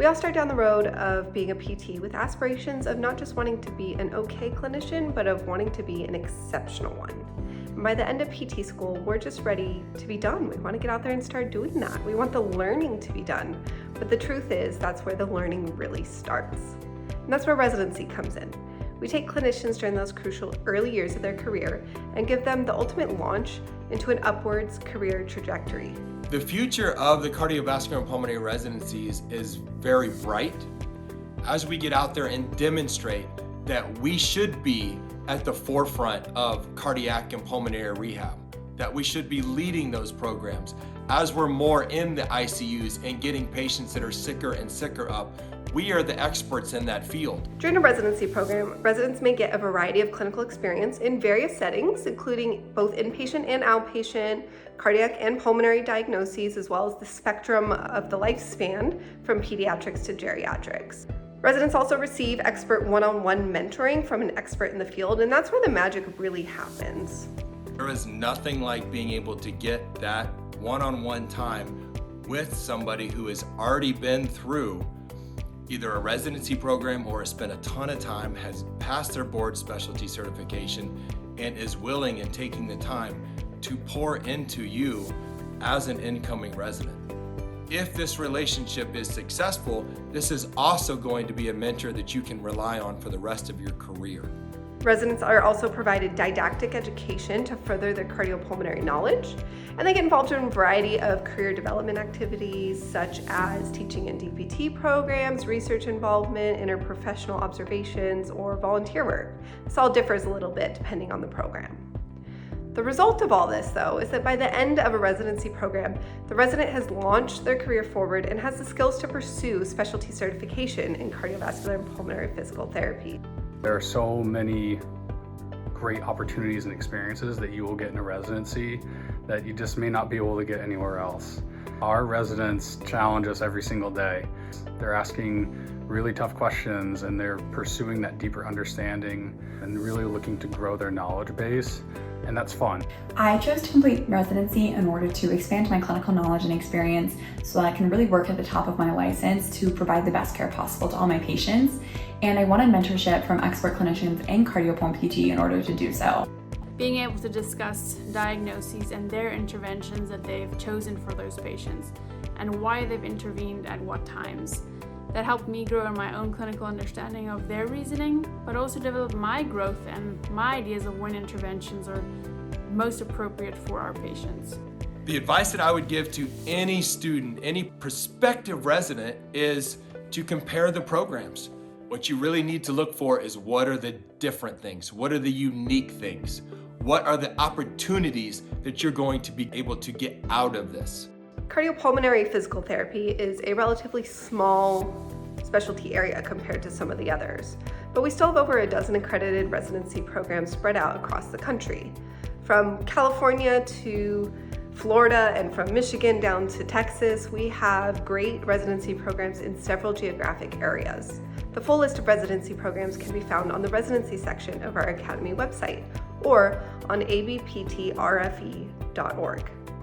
We all start down the road of being a PT with aspirations of not just wanting to be an okay clinician, but of wanting to be an exceptional one. And by the end of PT school, we're just ready to be done. We want to get out there and start doing that. We want the learning to be done. But the truth is, that's where the learning really starts. And that's where residency comes in. We take clinicians during those crucial early years of their career and give them the ultimate launch into an upwards career trajectory. The future of the cardiovascular and pulmonary residencies is very bright as we get out there and demonstrate that we should be at the forefront of cardiac and pulmonary rehab, that we should be leading those programs. As we're more in the ICUs and getting patients that are sicker and sicker up, we are the experts in that field. During a residency program, residents may get a variety of clinical experience in various settings, including both inpatient and outpatient, cardiac and pulmonary diagnoses, as well as the spectrum of the lifespan from pediatrics to geriatrics. Residents also receive expert one-on-one mentoring from an expert in the field, and that's where the magic really happens. There is nothing like being able to get that one-on-one time with somebody who has already been through either a residency program or has spent a ton of time, has passed their board specialty certification, and is willing and taking the time to pour into you as an incoming resident. If this relationship is successful, this is also going to be a mentor that you can rely on for the rest of your career. Residents are also provided didactic education to further their cardiopulmonary knowledge, and they get involved in a variety of career development activities such as teaching in DPT programs, research involvement, interprofessional observations, or volunteer work. This all differs a little bit depending on the program. The result of all this, though, is that by the end of a residency program, the resident has launched their career forward and has the skills to pursue specialty certification in cardiovascular and pulmonary physical therapy. There are so many great opportunities and experiences that you will get in a residency that you just may not be able to get anywhere else. Our residents challenge us every single day. They're asking really tough questions and they're pursuing that deeper understanding and really looking to grow their knowledge base, and that's fun. I chose to complete residency in order to expand my clinical knowledge and experience so that I can really work at the top of my license to provide the best care possible to all my patients. And I wanted mentorship from expert clinicians and cardiopulmonary PT in order to do so. Being able to discuss diagnoses and their interventions that they've chosen for those patients and why they've intervened at what times. That helped me grow in my own clinical understanding of their reasoning, but also develop my growth and my ideas of when interventions are most appropriate for our patients. The advice that I would give to any student, any prospective resident, is to compare the programs. What you really need to look for is what are the different things? What are the unique things? What are the opportunities that you're going to be able to get out of this? Cardiopulmonary physical therapy is a relatively small specialty area compared to some of the others, but we still have over a dozen accredited residency programs spread out across the country. From California to Florida and from Michigan down to Texas, we have great residency programs in several geographic areas. The full list of residency programs can be found on the residency section of our Academy website or on abptrfe.org.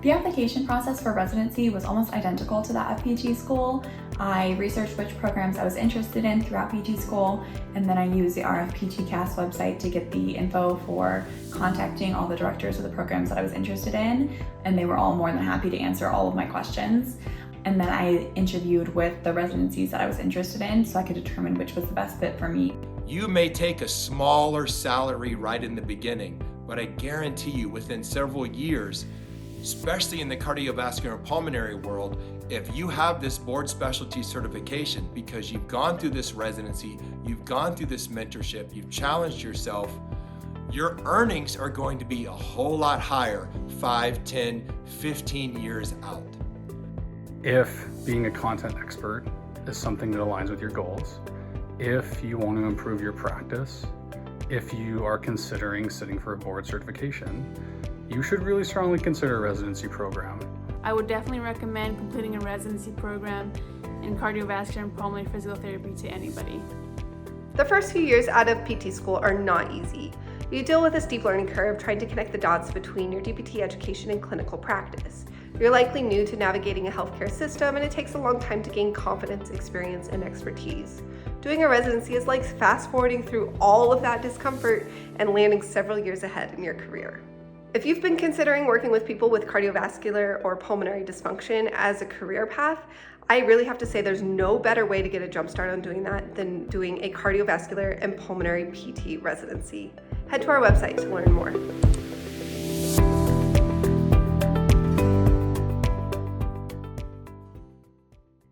The application process for residency was almost identical to that of PT school. I researched which programs I was interested in throughout PT school, and then I used the RFPTcast website to get the info for contacting all the directors of the programs that I was interested in, and they were all more than happy to answer all of my questions. And then I interviewed with the residencies that I was interested in so I could determine which was the best fit for me. You may take a smaller salary right in the beginning, but I guarantee you within several years, especially in the cardiovascular and pulmonary world, if you have this board specialty certification because you've gone through this residency, you've gone through this mentorship, you've challenged yourself, your earnings are going to be a whole lot higher 5, 10, 15 years out. If being a content expert is something that aligns with your goals, if you want to improve your practice, if you are considering sitting for a board certification, you should really strongly consider a residency program. I would definitely recommend completing a residency program in cardiovascular and pulmonary physical therapy to anybody. The first few years out of PT school are not easy. You deal with a steep learning curve trying to connect the dots between your DPT education and clinical practice. You're likely new to navigating a healthcare system, and it takes a long time to gain confidence, experience, and expertise. Doing a residency is like fast forwarding through all of that discomfort and landing several years ahead in your career. If you've been considering working with people with cardiovascular or pulmonary dysfunction as a career path, I really have to say there's no better way to get a jump start on doing that than doing a cardiovascular and pulmonary PT residency. Head to our website to learn more.